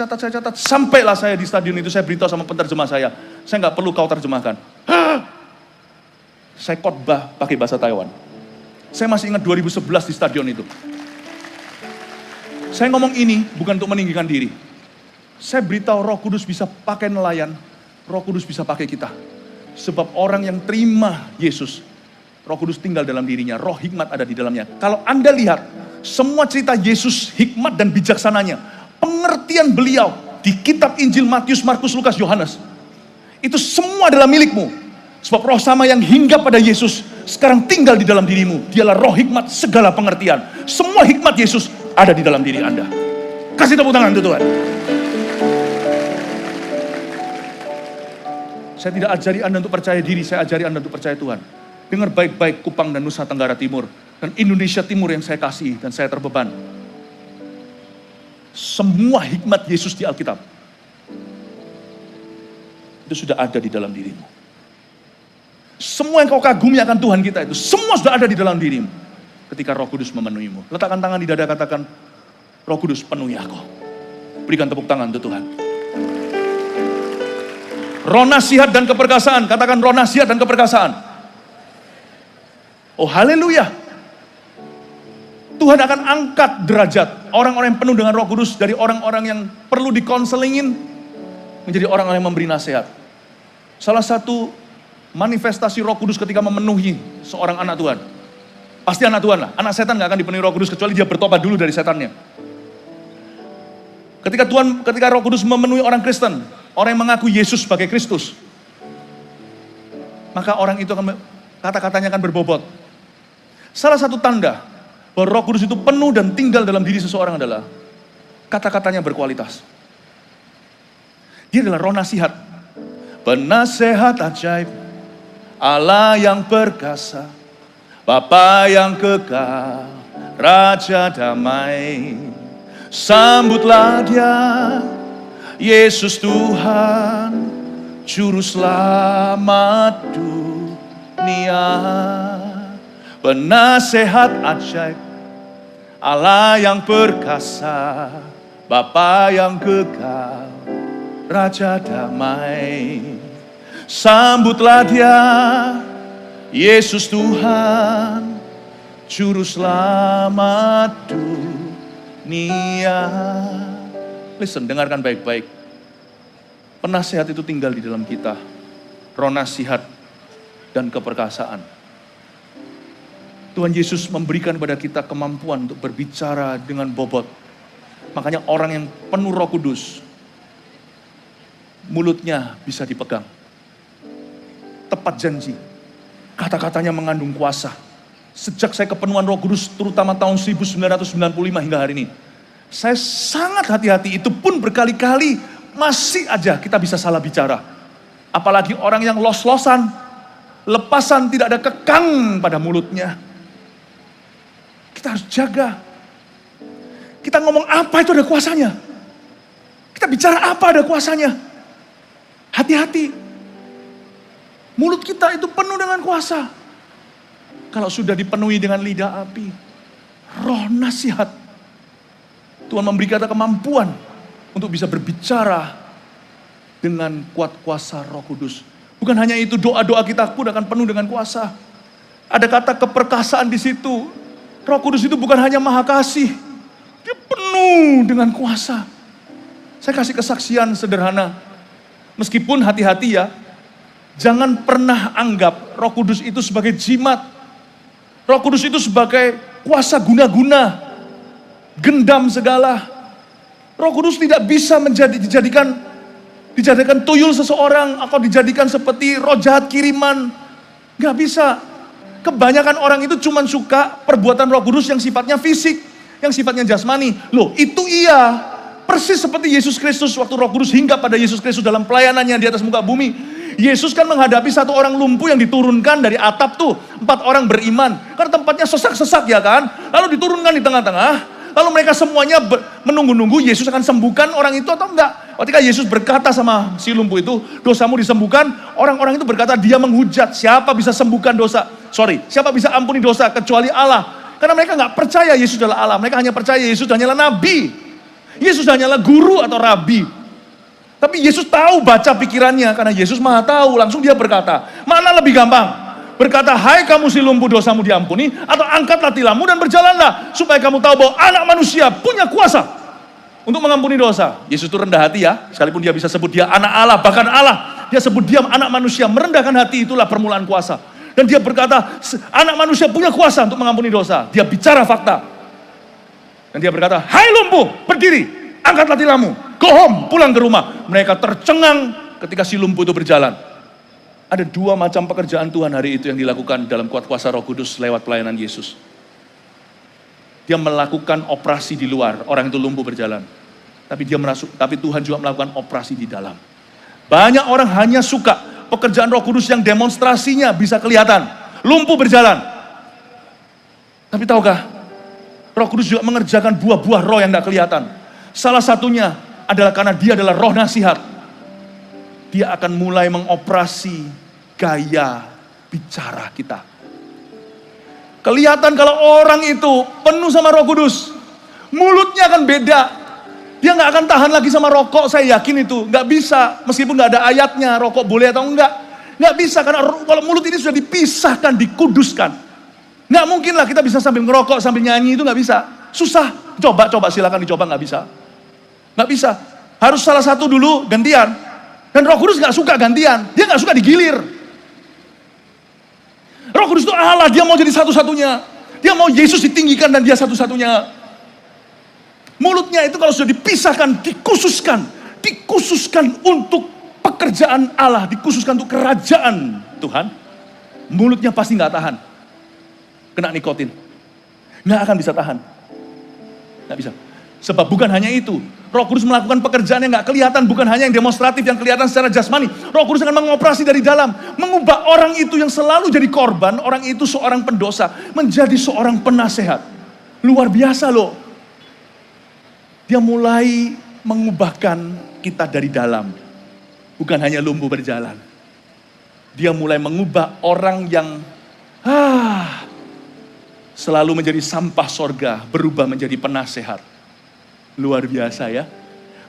Sampailah saya di stadion itu, saya beritahu sama penerjemah saya nggak perlu kau terjemahkan. Saya khotbah pakai bahasa Taiwan. Saya masih ingat 2011 di stadion itu. Saya ngomong ini bukan untuk meninggikan diri. Saya beritahu Roh Kudus bisa pakai nelayan, Roh Kudus bisa pakai kita. Sebab orang yang terima Yesus, Roh Kudus tinggal dalam dirinya, roh hikmat ada di dalamnya. Kalau Anda lihat, semua cerita Yesus, hikmat dan bijaksananya, pengertian beliau di kitab Injil Matius, Markus, Lukas, Yohanes, itu semua adalah milikmu. Sebab roh sama yang hingga pada Yesus, sekarang tinggal di dalam dirimu. Dialah roh hikmat segala pengertian. Semua hikmat Yesus ada di dalam diri Anda. Kasih tepuk tangan untuk Tuhan. Saya tidak ajari Anda untuk percaya diri, saya ajari Anda untuk percaya Tuhan. Dengar baik-baik Kupang dan Nusa Tenggara Timur. Dan Indonesia Timur yang saya kasih dan saya terbeban. Semua hikmat Yesus di Alkitab. Itu sudah ada di dalam dirimu. Semua yang kau kagumi akan Tuhan kita itu, semua sudah ada di dalam dirimu. Ketika Roh Kudus memenuhimu. Letakkan tangan di dada, katakan, Roh Kudus penuhi aku. Berikan tepuk tangan untuk Tuhan. Roh nasihat dan keperkasaan, katakan roh nasihat dan keperkasaan. Oh haleluya. Tuhan akan angkat derajat orang-orang yang penuh dengan Roh Kudus dari orang-orang yang perlu dikonselingin menjadi orang-orang yang memberi nasihat. Salah satu manifestasi Roh Kudus ketika memenuhi seorang anak Tuhan. Pasti anak Tuhan lah. Anak setan gak akan dipenuhi Roh Kudus kecuali dia bertobat dulu dari setannya. Ketika Roh Kudus memenuhi orang Kristen, orang yang mengaku Yesus sebagai Kristus, maka orang itu akan kata-katanya akan berbobot. Salah satu tanda bahwa Roh Kudus itu penuh dan tinggal dalam diri seseorang adalah kata-katanya berkualitas. Dia adalah roh nasihat. Penasehat ajaib, Allah yang perkasa, Bapa yang kekal, Raja damai. Sambutlah dia, Yesus Tuhan, Juru Selamat dunia. Penasehat ajaib, Allah yang perkasa, Bapa yang kekal, Raja damai. Sambutlah dia, Yesus Tuhan, Juru Selamat dunia. Listen, dengarkan baik-baik. Penasehat itu tinggal di dalam kita. Roh nasihat dan keperkasaan. Tuhan Yesus memberikan kepada kita kemampuan untuk berbicara dengan bobot. Makanya orang yang penuh Roh Kudus, mulutnya bisa dipegang. Tepat janji. Kata-katanya mengandung kuasa. Sejak saya kepenuhan Roh Kudus, terutama tahun 1995 hingga hari ini, saya sangat hati-hati. Itu pun berkali-kali masih aja kita bisa salah bicara. Apalagi orang yang los-losan, lepasan, tidak ada kekang pada mulutnya. Kita harus jaga. Kita ngomong apa itu ada kuasanya. Kita bicara apa ada kuasanya. Hati-hati. Mulut kita itu penuh dengan kuasa. Kalau sudah dipenuhi dengan lidah api, roh nasihat, Tuhan memberi kita kemampuan untuk bisa berbicara dengan kuat kuasa Roh Kudus. Bukan hanya itu, doa-doa kita pun akan penuh dengan kuasa. Ada kata keperkasaan di situ. Roh Kudus itu bukan hanya maha kasih, dia penuh dengan kuasa. Saya kasih kesaksian sederhana, meskipun hati-hati ya, jangan pernah anggap Roh Kudus itu sebagai jimat. Roh Kudus itu sebagai kuasa guna-guna, gendam segala. Roh Kudus tidak bisa dijadikan tuyul seseorang atau dijadikan seperti roh jahat kiriman. Gak bisa. Kebanyakan orang itu cuma suka perbuatan Roh Kudus yang sifatnya fisik, yang sifatnya jasmani. Loh, itu iya. Persis seperti Yesus Kristus waktu Roh Kudus hinggap pada Yesus Kristus dalam pelayanannya di atas muka bumi. Yesus kan menghadapi satu orang lumpuh yang diturunkan dari atap tuh. 4 orang beriman. Karena tempatnya sesak-sesak ya kan. Lalu diturunkan di tengah-tengah. Lalu mereka semuanya menunggu-nunggu Yesus akan sembuhkan orang itu atau enggak. Ketika Yesus berkata sama si lumpuh itu, dosamu disembuhkan. Orang-orang itu berkata, dia menghujat. Siapa bisa sembuhkan dosa? Siapa bisa ampuni dosa kecuali Allah. Karena mereka nggak percaya Yesus adalah Allah. Mereka hanya percaya Yesus hanyalah nabi. Yesus hanyalah guru atau rabi. Tapi Yesus tahu baca pikirannya, karena Yesus maha tahu. Langsung dia berkata, mana lebih gampang? Berkata, hai kamu si lumpuh, dosamu diampuni, atau angkatlah tilammu dan berjalanlah, supaya kamu tahu bahwa anak manusia punya kuasa untuk mengampuni dosa. Yesus itu rendah hati ya, sekalipun dia bisa sebut dia anak Allah, bahkan Allah, dia sebut dia anak manusia. Merendahkan hati itulah permulaan kuasa. Dan dia berkata, anak manusia punya kuasa untuk mengampuni dosa. Dia bicara fakta. Dan dia berkata, hai lumpuh, berdiri, angkatlah tilammu, go home, pulang ke rumah. Mereka tercengang ketika si lumpuh itu berjalan. Ada 2 macam pekerjaan Tuhan hari itu yang dilakukan dalam kuat kuasa Roh Kudus lewat pelayanan Yesus. Dia melakukan operasi di luar, orang itu lumpuh berjalan. Tapi Tuhan juga melakukan operasi di dalam. Banyak orang hanya suka pekerjaan Roh Kudus yang demonstrasinya bisa kelihatan. Lumpuh berjalan. Tapi tahukah, Roh Kudus juga mengerjakan buah-buah roh yang tidak kelihatan. Salah satunya adalah karena dia adalah roh nasihat. Dia akan mulai mengoperasi gaya bicara kita. Kelihatan kalau orang itu penuh sama Roh Kudus, mulutnya akan beda. Dia nggak akan tahan lagi sama rokok, saya yakin itu. Nggak bisa, meskipun nggak ada ayatnya, rokok boleh atau enggak. Nggak bisa, karena kalau mulut ini sudah dipisahkan, dikuduskan. Nggak mungkin lah kita bisa sambil ngerokok, sambil nyanyi, itu nggak bisa. Susah, coba silakan dicoba, nggak bisa. Nggak bisa, harus salah satu dulu, gantian. Dan Roh Kudus nggak suka gantian, dia nggak suka digilir. Roh Kudus itu Allah, dia mau jadi satu-satunya. Dia mau Yesus ditinggikan dan dia satu-satunya. Mulutnya itu kalau sudah dipisahkan, dikhususkan untuk pekerjaan Allah, dikhususkan untuk kerajaan Tuhan, mulutnya pasti nggak tahan. Kena nikotin, nggak akan bisa tahan, nggak bisa. Sebab bukan hanya itu, Roh Kudus melakukan pekerjaan yang nggak kelihatan, bukan hanya yang demonstratif, yang kelihatan secara jasmani. Roh Kudus akan mengoperasi dari dalam, mengubah orang itu yang selalu jadi korban, orang itu seorang pendosa, menjadi seorang penasehat. Luar biasa loh. Dia mulai mengubahkan kita dari dalam, bukan hanya lumpuh berjalan. Dia mulai mengubah orang yang selalu menjadi sampah sorga, berubah menjadi penasehat. Luar biasa ya.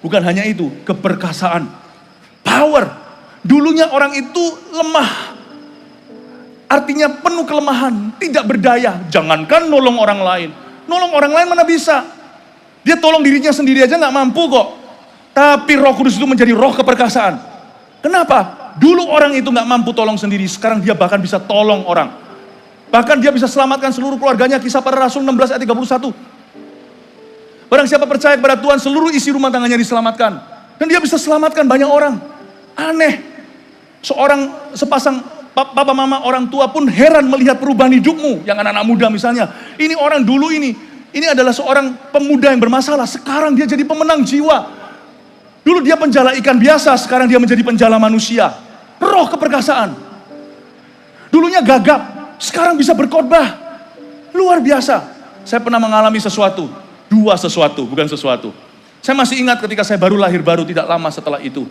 Bukan hanya itu, keperkasaan, power. Dulunya orang itu lemah. Artinya penuh kelemahan, tidak berdaya. Jangankan nolong orang lain. Nolong orang lain mana bisa. Dia tolong dirinya sendiri aja gak mampu kok. Tapi Roh Kudus itu menjadi roh keperkasaan. Kenapa? Dulu orang itu gak mampu tolong sendiri, sekarang dia bahkan bisa tolong orang. Bahkan dia bisa selamatkan seluruh keluarganya. Kisah Para Rasul 16 ayat 31. Barang siapa percaya kepada Tuhan, seluruh isi rumah tangannya diselamatkan. Dan dia bisa selamatkan banyak orang. Aneh. Sepasang papa mama orang tua pun heran melihat perubahan hidupmu. Yang anak-anak muda misalnya. Ini orang dulu ini adalah seorang pemuda yang bermasalah. Sekarang dia jadi pemenang jiwa. Dulu dia penjala ikan biasa, sekarang dia menjadi penjala manusia. Roh keperkasaan. Dulunya gagap, sekarang bisa berkhotbah. Luar biasa. Saya pernah mengalami sesuatu. 2 sesuatu, bukan sesuatu. Saya masih ingat ketika saya baru lahir, tidak lama setelah itu.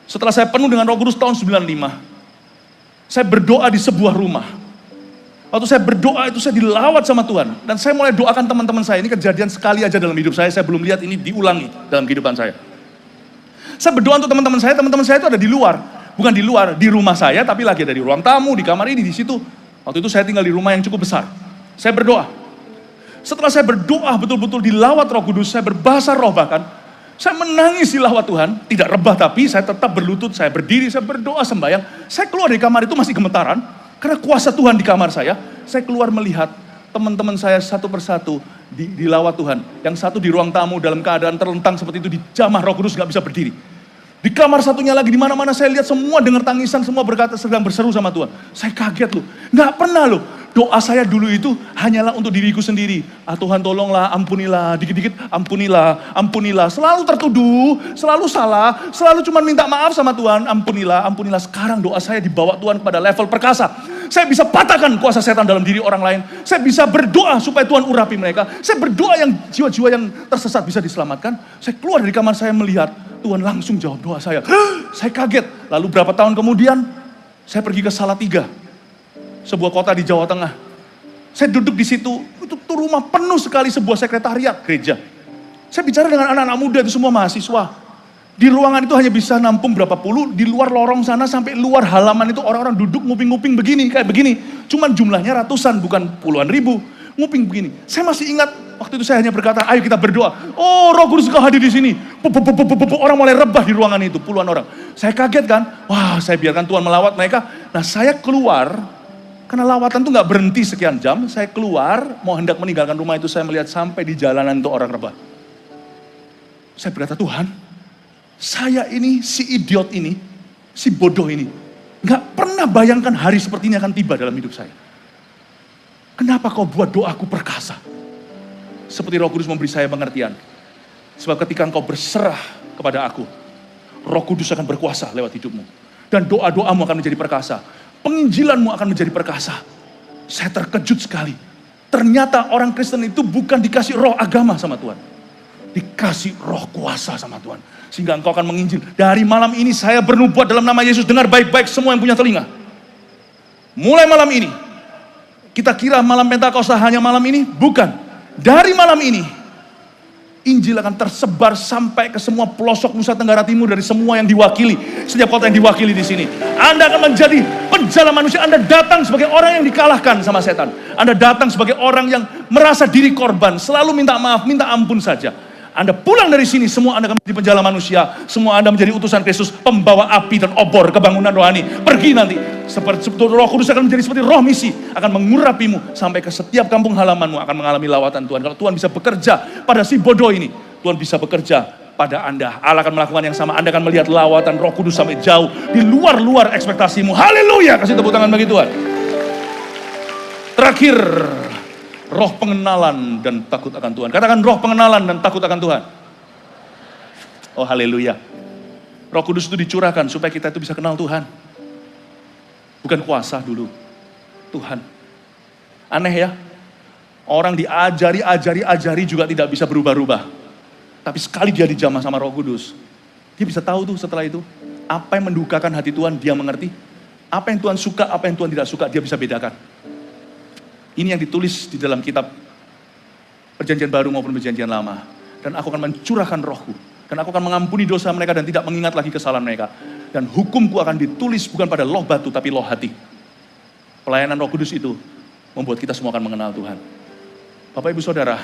Setelah saya penuh dengan Roh Kudus tahun 95. Saya berdoa di sebuah rumah. Waktu saya berdoa itu saya dilawat sama Tuhan. Dan saya mulai doakan teman-teman saya. Ini kejadian sekali aja dalam hidup saya belum lihat ini diulangi dalam kehidupan saya. Saya berdoa untuk teman-teman saya itu ada di luar. Bukan di luar, di rumah saya, tapi lagi ada di ruang tamu, di kamar ini, di situ. Waktu itu saya tinggal di rumah yang cukup besar. Saya berdoa. Setelah saya berdoa betul-betul dilawat Roh Kudus, saya berbahasa roh bahkan, saya menangis dilawat Tuhan, tidak rebah tapi saya tetap berlutut, saya berdiri, saya berdoa sembahyang. Saya keluar dari kamar itu masih gemetaran, karena kuasa Tuhan di kamar saya. Saya keluar melihat teman-teman saya satu persatu dilawat Tuhan. Yang satu di ruang tamu dalam keadaan terlentang seperti itu, dijamah Roh Kudus, gak bisa berdiri. Di kamar satunya lagi, di mana-mana saya lihat semua dengar tangisan, semua berkata sedang berseru sama Tuhan. Saya kaget loh, gak pernah loh. Doa saya dulu itu hanyalah untuk diriku sendiri. Tuhan tolonglah, ampunilah, dikit-dikit ampunilah, ampunilah. Selalu tertuduh, selalu salah, selalu cuma minta maaf sama Tuhan, ampunilah, ampunilah. Sekarang doa saya dibawa Tuhan kepada level perkasa. Saya bisa patahkan kuasa setan dalam diri orang lain. Saya bisa berdoa supaya Tuhan urapi mereka. Saya berdoa yang jiwa-jiwa yang tersesat bisa diselamatkan. Saya keluar dari kamar saya melihat Tuhan langsung jawab doa saya. Saya kaget. Lalu berapa tahun kemudian saya pergi ke Salatiga, sebuah kota di Jawa Tengah. Saya duduk di situ, itu rumah penuh sekali, sebuah sekretariat gereja. Saya bicara dengan anak-anak muda itu semua mahasiswa. Di ruangan itu hanya bisa nampung berapa puluh, di luar lorong sana sampai luar halaman itu orang-orang duduk nguping-nguping begini, kayak begini. Cuman jumlahnya ratusan, bukan puluhan ribu. Nguping begini. Saya masih ingat, waktu itu saya hanya berkata, ayo kita berdoa. Oh, Roh Kudus kau hadir di sini. Orang mulai rebah di ruangan itu, puluhan orang. Saya kaget kan, wah saya biarkan Tuhan melawat mereka. Nah saya keluar, karena lawatan itu gak berhenti sekian jam, saya keluar, mau hendak meninggalkan rumah itu, saya melihat sampai di jalanan itu orang rebah. Saya berkata, Tuhan, saya ini, si idiot ini, si bodoh ini, gak pernah bayangkan hari seperti ini akan tiba dalam hidup saya. Kenapa kau buat doaku perkasa? Seperti Roh Kudus memberi saya pengertian. Sebab ketika engkau berserah kepada aku, Roh Kudus akan berkuasa lewat hidupmu. Dan doa-doamu akan menjadi perkasa. Penginjilanmu akan menjadi perkasa. Saya terkejut sekali. Ternyata orang Kristen itu bukan dikasih roh agama sama Tuhan. Dikasih roh kuasa sama Tuhan. Sehingga engkau akan menginjil. Dari malam ini saya bernubuat dalam nama Yesus. Dengar baik-baik semua yang punya telinga. Mulai malam ini. Kita kira malam Pentakosta hanya malam ini. Bukan. Dari malam ini. Injil akan tersebar sampai ke semua pelosok Nusa Tenggara Timur dari semua yang diwakili. Setiap kota yang diwakili di sini. Anda akan menjadi penjala manusia. Anda datang sebagai orang yang dikalahkan sama setan. Anda datang sebagai orang yang merasa diri korban. Selalu minta maaf, minta ampun saja. Anda pulang dari sini, semua Anda akan menjadi penjala manusia. Semua Anda menjadi utusan Kristus, pembawa api dan obor kebangunan rohani. Pergi nanti, seperti Roh Kudus akan menjadi seperti roh misi, akan mengurapimu sampai ke setiap kampung halamanmu, akan mengalami lawatan Tuhan. Kalau Tuhan bisa bekerja pada si bodoh ini, Tuhan bisa bekerja pada Anda. Allah akan melakukan yang sama. Anda akan melihat lawatan Roh Kudus sampai jauh, di luar-luar ekspektasimu. Haleluya, kasih tepuk tangan bagi Tuhan. Terakhir, roh pengenalan dan takut akan Tuhan. Katakan roh pengenalan dan takut akan Tuhan. Oh haleluya. Roh Kudus itu dicurahkan supaya kita itu bisa kenal Tuhan. Bukan kuasa dulu. Tuhan. Aneh ya. Orang diajari juga tidak bisa berubah-ubah. Tapi sekali dia dijamah sama Roh Kudus, dia bisa tahu tuh setelah itu. Apa yang mendukakan hati Tuhan, dia mengerti. Apa yang Tuhan suka, apa yang Tuhan tidak suka, dia bisa bedakan. Ini yang ditulis di dalam kitab Perjanjian Baru maupun Perjanjian Lama. Dan aku akan mencurahkan rohku. Dan aku akan mengampuni dosa mereka dan tidak mengingat lagi kesalahan mereka. Dan hukumku akan ditulis bukan pada loh batu tapi loh hati. Pelayanan Roh Kudus itu membuat kita semua akan mengenal Tuhan. Bapak Ibu Saudara,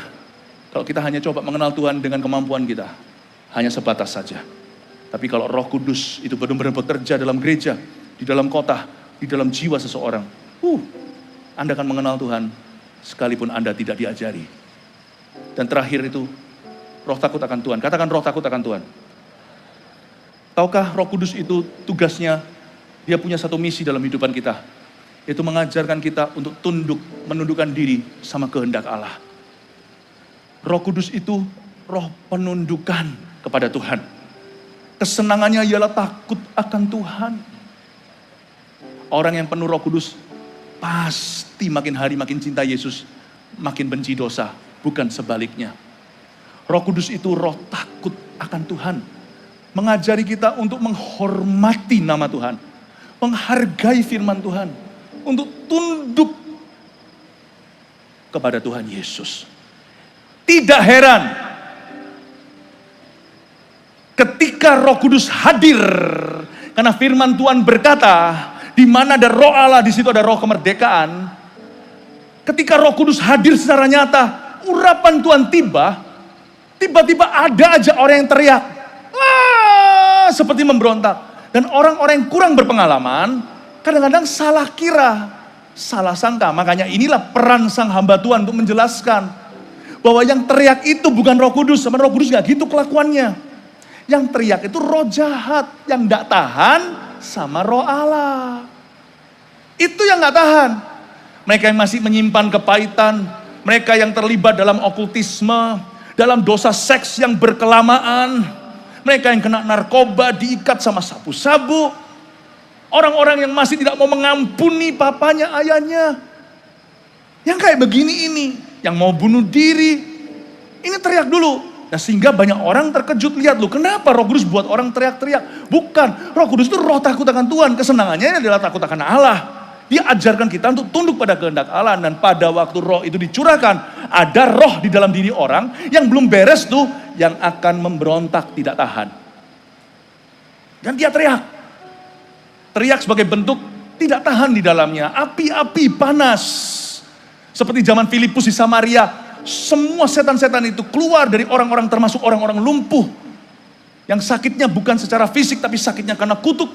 kalau kita hanya coba mengenal Tuhan dengan kemampuan kita, hanya sebatas saja. Tapi kalau Roh Kudus itu benar-benar bekerja dalam gereja, di dalam kota, di dalam jiwa seseorang, Anda akan mengenal Tuhan sekalipun Anda tidak diajari. Dan terakhir itu, roh takut akan Tuhan. Katakan roh takut akan Tuhan. Tahukah Roh Kudus itu tugasnya, dia punya satu misi dalam kehidupan kita. Yaitu mengajarkan kita untuk tunduk, menundukkan diri sama kehendak Allah. Roh Kudus itu roh penundukan kepada Tuhan. Kesenangannya ialah takut akan Tuhan. Orang yang penuh Roh Kudus, pasti makin hari makin cinta Yesus, makin benci dosa, bukan sebaliknya. Roh Kudus itu roh takut akan Tuhan. Mengajari kita untuk menghormati nama Tuhan. Menghargai firman Tuhan. Untuk tunduk kepada Tuhan Yesus. Tidak heran ketika Roh Kudus hadir. Karena firman Tuhan berkata, di mana ada roh Allah, di situ ada roh kemerdekaan. Ketika Roh Kudus hadir secara nyata, urapan Tuhan tiba-tiba ada aja orang yang teriak. Seperti memberontak. Dan orang-orang yang kurang berpengalaman, kadang-kadang salah kira, salah sangka. Makanya inilah peran sang hamba Tuhan untuk menjelaskan bahwa yang teriak itu bukan Roh Kudus. Sama Roh Kudus gak gitu kelakuannya. Yang teriak itu roh jahat, yang gak tahan sama Roh Allah. Itu yang gak tahan. Mereka yang masih menyimpan kepahitan, mereka yang terlibat dalam okultisme, dalam dosa seks yang berkelamaan, mereka yang kena narkoba, diikat sama sabu-sabu, orang-orang yang masih tidak mau mengampuni papanya, ayahnya, yang kayak begini ini, yang mau bunuh diri, ini teriak dulu. Nah, sehingga banyak orang terkejut, lihat lu, kenapa Roh Kudus buat orang teriak-teriak? Bukan, Roh Kudus itu roh takut akan Tuhan, kesenangannya adalah takut akan Allah. Dia ajarkan kita untuk tunduk pada kehendak Allah. Dan pada waktu roh itu dicurahkan, ada roh di dalam diri orang yang belum beres tuh, yang akan memberontak, tidak tahan. Dan dia teriak. Teriak sebagai bentuk tidak tahan di dalamnya. Api-api panas. Seperti zaman Filipus di Samaria. Semua setan-setan itu keluar dari orang-orang, termasuk orang-orang lumpuh. Yang sakitnya bukan secara fisik, tapi sakitnya karena kutuk.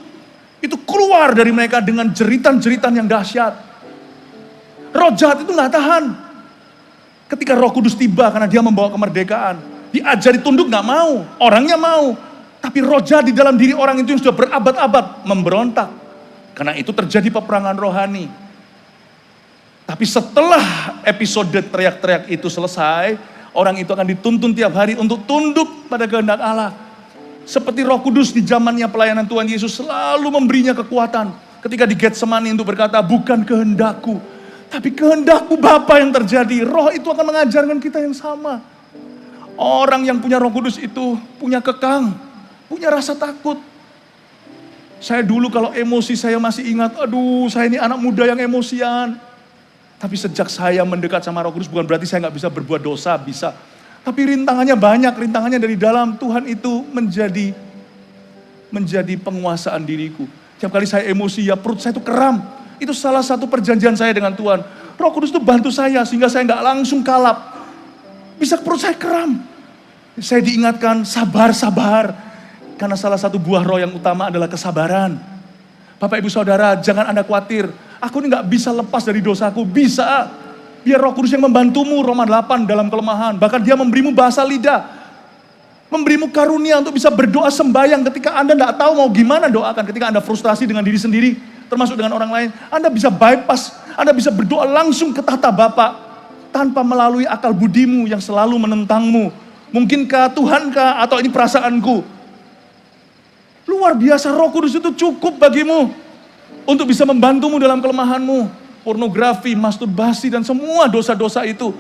Itu keluar dari mereka dengan jeritan-jeritan yang dahsyat. Roh jahat itu gak tahan. Ketika Roh Kudus tiba karena dia membawa kemerdekaan. Diajari tunduk gak mau, orangnya mau. Tapi roh jahat di dalam diri orang itu yang sudah berabad-abad memberontak. Karena itu terjadi peperangan rohani. Tapi setelah episode teriak-teriak itu selesai, orang itu akan dituntun tiap hari untuk tunduk pada kehendak Allah. Seperti Roh Kudus di zamannya pelayanan Tuhan Yesus selalu memberinya kekuatan. Ketika di Getsemani untuk berkata, bukan kehendakku, tapi kehendakmu Bapa yang terjadi. Roh itu akan mengajarkan kita yang sama. Orang yang punya Roh Kudus itu punya kekang, punya rasa takut. Saya dulu kalau emosi saya masih ingat, aduh saya ini anak muda yang emosian. Tapi sejak saya mendekat sama Roh Kudus, bukan berarti saya gak bisa berbuat dosa, bisa. Tapi rintangannya banyak, rintangannya dari dalam. Tuhan itu menjadi penguasaan diriku. Tiap kali saya emosi, ya perut saya itu keram. Itu salah satu perjanjian saya dengan Tuhan. Roh Kudus itu bantu saya, sehingga saya gak langsung kalap. Bisa perut saya keram. Saya diingatkan, sabar. Karena salah satu buah roh yang utama adalah kesabaran. Bapak ibu saudara, jangan Anda khawatir. Aku ini gak bisa lepas dari dosaku, bisa. Biar Roh Kudus yang membantumu, Roma 8 dalam kelemahan. Bahkan dia memberimu bahasa lidah. Memberimu karunia untuk bisa berdoa sembahyang ketika Anda tidak tahu mau gimana doakan. Ketika Anda frustrasi dengan diri sendiri, termasuk dengan orang lain. Anda bisa bypass, Anda bisa berdoa langsung ke tahta Bapa. Tanpa melalui akal budimu yang selalu menentangmu. Mungkinkah Tuhankah atau ini perasaanku? Luar biasa, Roh Kudus itu cukup bagimu. Untuk bisa membantumu dalam kelemahanmu. Pornografi, masturbasi, dan semua dosa-dosa itu.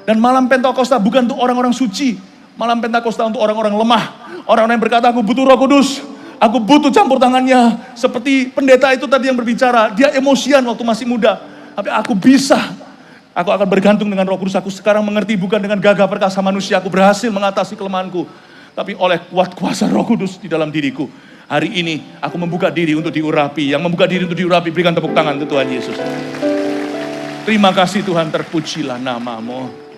Dan malam Pentakosta bukan untuk orang-orang suci. Malam Pentakosta untuk orang-orang lemah. Orang-orang yang berkata, aku butuh Roh Kudus. Aku butuh campur tangannya. Seperti pendeta itu tadi yang berbicara. Dia emosian waktu masih muda. Tapi aku bisa. Aku akan bergantung dengan Roh Kudus. Aku sekarang mengerti bukan dengan gagah perkasa manusia. Aku berhasil mengatasi kelemahanku. Tapi oleh kuat kuasa Roh Kudus di dalam diriku. Hari ini aku membuka diri untuk diurapi. Yang membuka diri untuk diurapi, berikan tepuk tangan untuk Tuhan Yesus. Terima kasih Tuhan, terpujilah namamu.